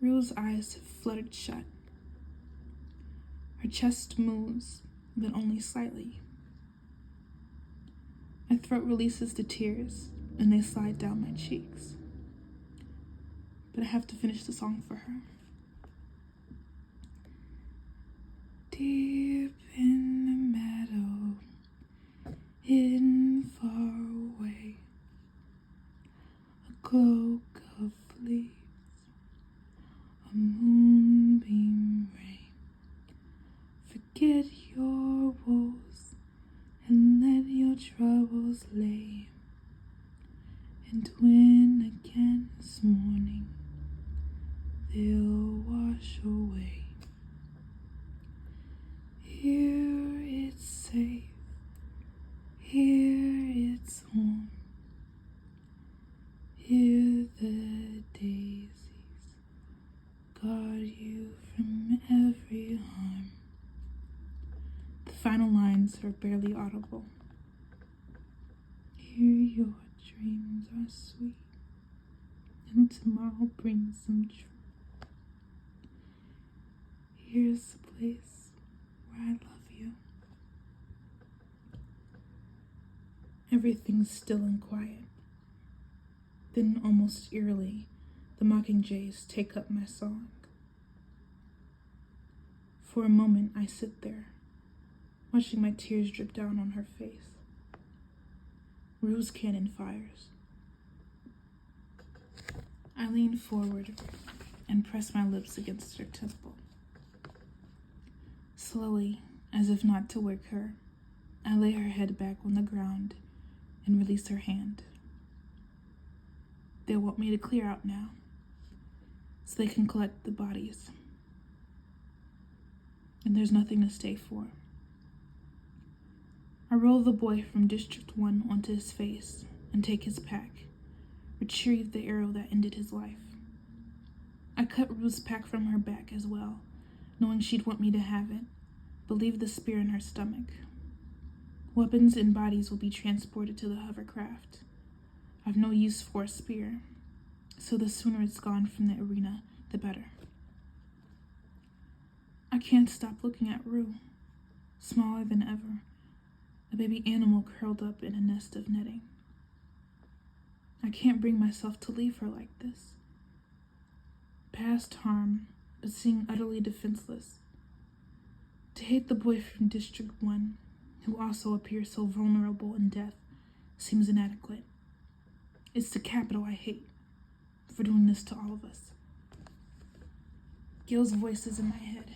Rue's eyes fluttered shut. Her chest moves, but only slightly. My throat releases the tears, and they slide down my cheeks. But I have to finish the song for her. Deep in the meadow, hidden far away, a cloak of leaves, a moonbeam rain. Forget your woes and let your troubles lay. And when again this morning they'll wash away. Here it's safe, here it's warm. Here the daisies guard you from every harm. The final lines are barely audible. Here your dreams are sweet, and tomorrow brings them true. Here's the place where I love you. Everything's still and quiet. Then, almost eerily, the mockingjays take up my song. For a moment, I sit there, watching my tears drip down on her face. Rue's cannon fires. I lean forward and press my lips against her temple. Slowly, as if not to wake her, I lay her head back on the ground and release her hand. They want me to clear out now, so they can collect the bodies. And there's nothing to stay for. I roll the boy from District 1 onto his face and take his pack, retrieve the arrow that ended his life. I cut Rue's pack from her back as well, knowing she'd want me to have it, but leave the spear in her stomach. Weapons and bodies will be transported to the hovercraft. I've no use for a spear, so the sooner it's gone from the arena, the better. I can't stop looking at Rue, smaller than ever, a baby animal curled up in a nest of netting. I can't bring myself to leave her like this. Past harm, but seeing utterly defenseless. To hate the boy from District 1, who also appears so vulnerable in death, seems inadequate. It's the capital I hate for doing this to all of us. Gil's voice is in my head.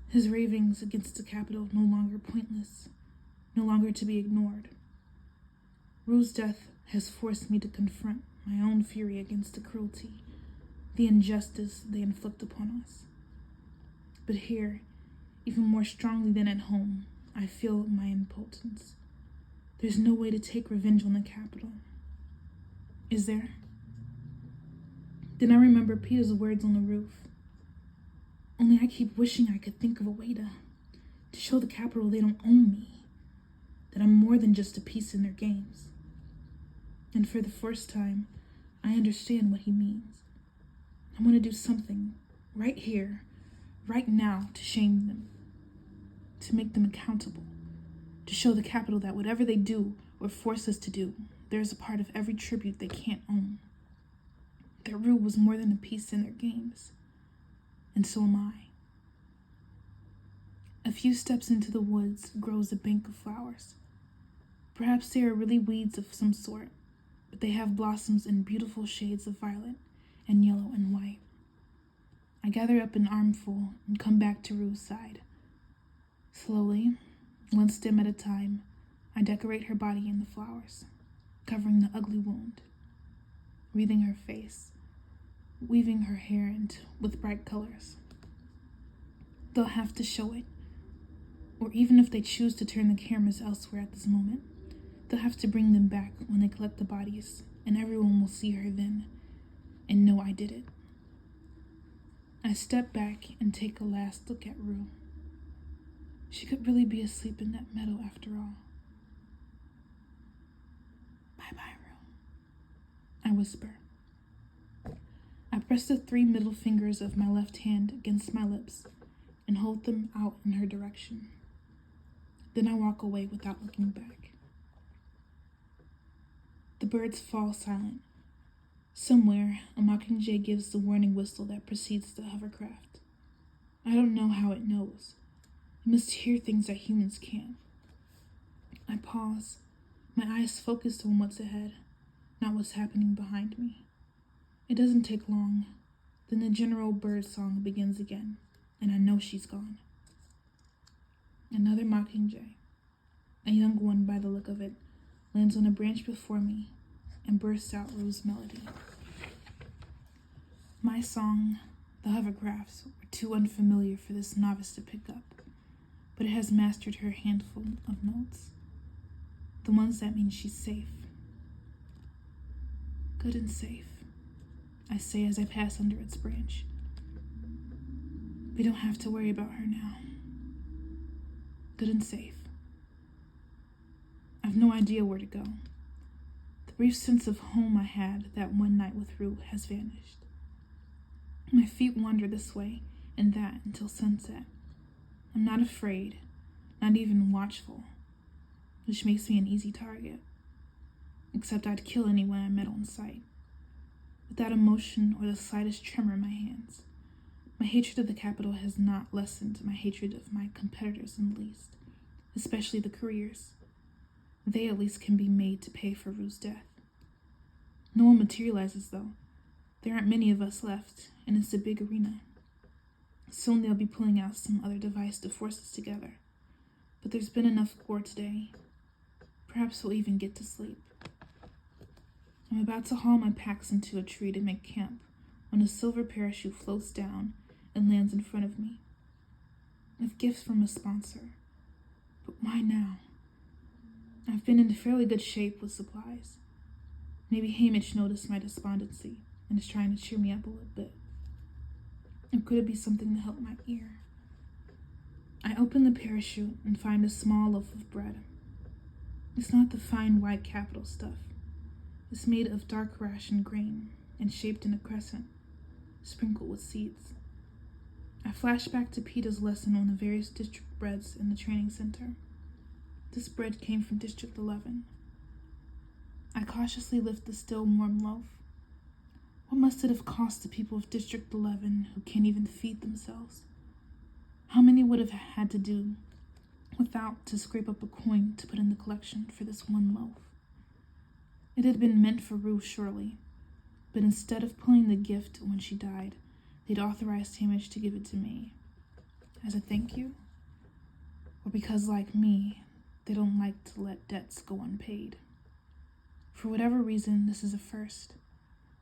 His ravings against the capital no longer pointless, no longer to be ignored. Rue's death has forced me to confront my own fury against the cruelty, the injustice they inflict upon us. But here, even more strongly than at home, I feel my impotence. There's no way to take revenge on the capital. Is there? Then I remember Peter's words on the roof. Only I keep wishing I could think of a way to show the capital they don't own me, that I'm more than just a piece in their games. And for the first time, I understand what he means. I want to do something right here, right now, to shame them, to make them accountable, to show the capital that whatever they do or force us to do, there's a part of every tribute they can't own. That Rue was more than a piece in their games, and so am I. A few steps into the woods grows a bank of flowers. Perhaps they are really weeds of some sort, but they have blossoms in beautiful shades of violet and yellow and white. I gather up an armful and come back to Rue's side. Slowly, one stem at a time, I decorate her body in the flowers, covering the ugly wound, wreathing her face, weaving her hair with bright colors. They'll have to show it, or even if they choose to turn the cameras elsewhere at this moment, they'll have to bring them back when they collect the bodies, and everyone will see her then, and know I did it. I step back and take a last look at Rue. She could really be asleep in that meadow after all. Bye-bye, Rue, I whisper. I press the 3 middle fingers of my left hand against my lips and hold them out in her direction. Then I walk away without looking back. The birds fall silent. Somewhere, a mockingjay gives the warning whistle that precedes the hovercraft. I don't know how it knows. It must hear things that humans can't. I pause, my eyes focused on what's ahead, not what's happening behind me. It doesn't take long. Then the general bird song begins again, and I know she's gone. Another mockingjay, a young one by the look of it, lands on a branch before me and bursts out Rue's melody. My song, the hovercrafts, were too unfamiliar for this novice to pick up, but it has mastered her handful of notes, the ones that mean she's safe. Good and safe, I say as I pass under its branch. We don't have to worry about her now. Good and safe. I've no idea where to go. The brief sense of home I had that one night with Rue has vanished. My feet wander this way and that until sunset. I'm not afraid, not even watchful, which makes me an easy target. Except I'd kill anyone I met on sight. Without emotion or the slightest tremor in my hands. My hatred of the Capitol has not lessened my hatred of my competitors in the least, especially the careers. They at least can be made to pay for Rue's death. No one materializes, though. There aren't many of us left, and it's a big arena. Soon they'll be pulling out some other device to force us together. But there's been enough gore today. Perhaps we'll even get to sleep. I'm about to haul my packs into a tree to make camp when a silver parachute floats down and lands in front of me. With gifts from a sponsor. But why now? I've been in fairly good shape with supplies. Maybe Hamish noticed my despondency and is trying to cheer me up a little bit. Or could it be something to help my ear? I open the parachute and find a small loaf of bread. It's not the fine white Capitol stuff. It's made of dark ration grain and shaped in a crescent, sprinkled with seeds. I flash back to Peter's lesson on the various district breads in the training center. This bread came from District 11. I cautiously lift the still warm loaf. What must it have cost the people of District 11 who can't even feed themselves? How many would have had to do without to scrape up a coin to put in the collection for this one loaf? It had been meant for Rue, surely, but instead of pulling the gift when she died, they'd authorized Hamish to give it to me. As a thank you? Or because, like me, they don't like to let debts go unpaid. For whatever reason, this is a first.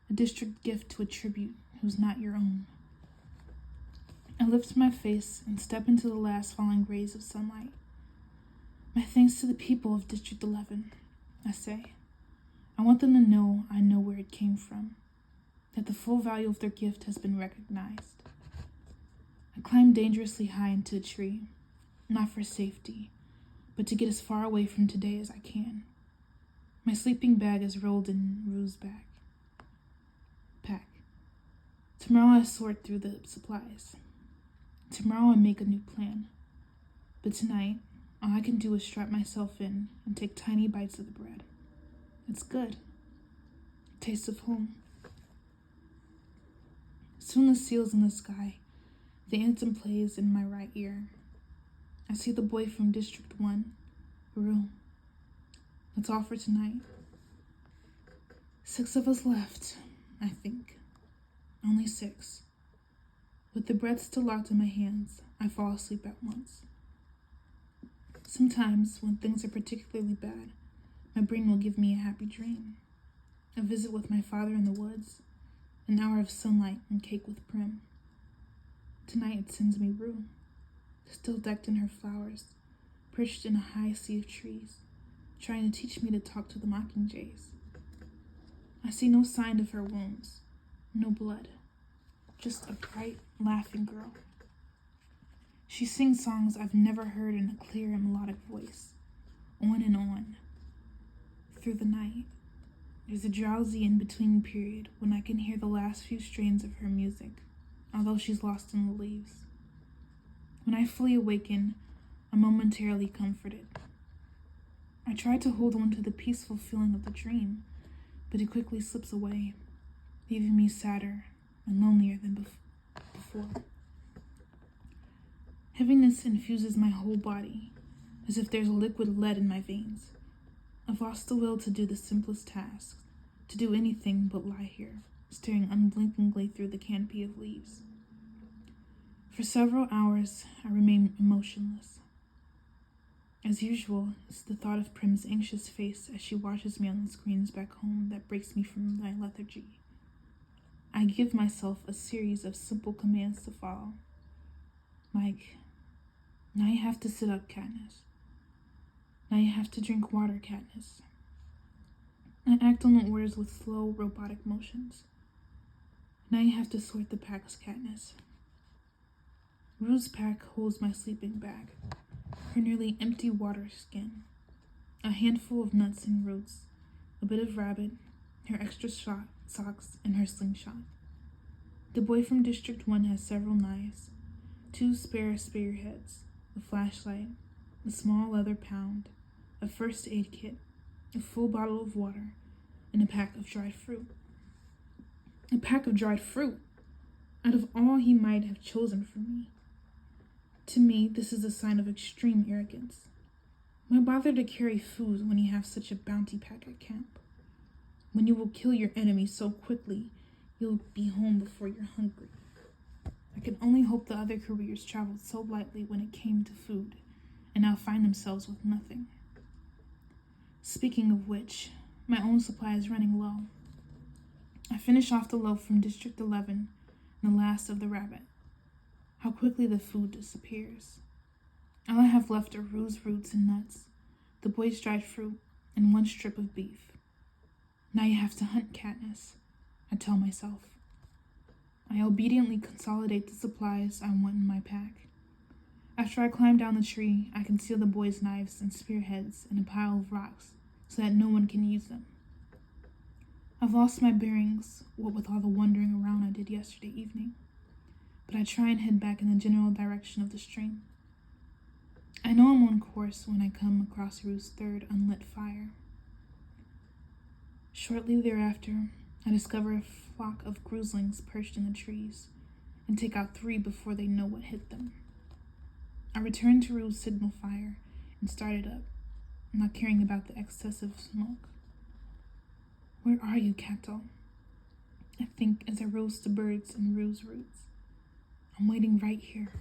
A district gift to a tribute who's not your own. I lift my face and step into the last falling rays of sunlight. My thanks to the people of District 11, I say. I want them to know I know where it came from, that the full value of their gift has been recognized. I climb dangerously high into a tree, not for safety, but to get as far away from today as I can. My sleeping bag is rolled in Rue's pack. Tomorrow I sort through the supplies. Tomorrow I make a new plan. But tonight, all I can do is strap myself in and take tiny bites of the bread. It's good. Taste of home. Soon the seal's in the sky. The anthem plays in my right ear. I see the boy from District 1, Rue. That's all for tonight. 6 of us left, I think. Only 6. With the bread still locked in my hands, I fall asleep at once. Sometimes, when things are particularly bad, my brain will give me a happy dream. A visit with my father in the woods, an hour of sunlight and cake with Prim. Tonight it sends me Rue, still decked in her flowers, perched in a high sea of trees, trying to teach me to talk to the mockingjays. I see no sign of her wounds, no blood, just a bright, laughing girl. She sings songs I've never heard in a clear and melodic voice, on and on, through the night, There's a drowsy in-between period when I can hear the last few strains of her music, although she's lost in the leaves. When I fully awaken, I'm momentarily comforted. I try to hold on to the peaceful feeling of the dream, but it quickly slips away, leaving me sadder and lonelier than before. Heaviness infuses my whole body, as if there's liquid lead in my veins. I've lost the will to do the simplest tasks, to do anything but lie here, staring unblinkingly through the canopy of leaves. For several hours, I remain emotionless. As usual, it's the thought of Prim's anxious face as she watches me on the screens back home that breaks me from my lethargy. I give myself a series of simple commands to follow. Like, now you have to sit up, Katniss. Now you have to drink water, Katniss. I act on the orders with slow, robotic motions. Now you have to sort the packs, Katniss. Rue's pack holds my sleeping bag, her nearly empty water skin, a handful of nuts and roots, a bit of rabbit, her extra socks, and her slingshot. The boy from District 1 has several knives, 2 spare spearheads, a flashlight, a small leather pound, a first aid kit, a full bottle of water, and a pack of dried fruit. A pack of dried fruit! Out of all he might have chosen for me. To me, this is a sign of extreme arrogance. Why bother to carry food when you have such a bounty pack at camp? When you will kill your enemy so quickly, you'll be home before you're hungry. I can only hope the other couriers traveled so lightly when it came to food, and now find themselves with nothing. Speaking of which, my own supply is running low. I finish off the loaf from District 11 and the last of the rabbit. How quickly the food disappears. All I have left are Rue's roots and nuts, the boy's dried fruit, and 1 strip of beef. Now you have to hunt, Katniss, I tell myself. I obediently consolidate the supplies I want in my pack. After I climb down the tree, I conceal the boy's knives and spearheads in a pile of rocks so that no one can use them. I've lost my bearings, what with all the wandering around I did yesterday evening, but I try and head back in the general direction of the stream. I know I'm on course when I come across Rue's 3rd unlit fire. Shortly thereafter, I discover a flock of grizzlings perched in the trees and take out 3 before they know what hit them. I return to Rue's signal fire and start it up, not caring about the excessive smoke. Where are you, Cato? I think as I roast the birds in Rue's roots. I'm waiting right here.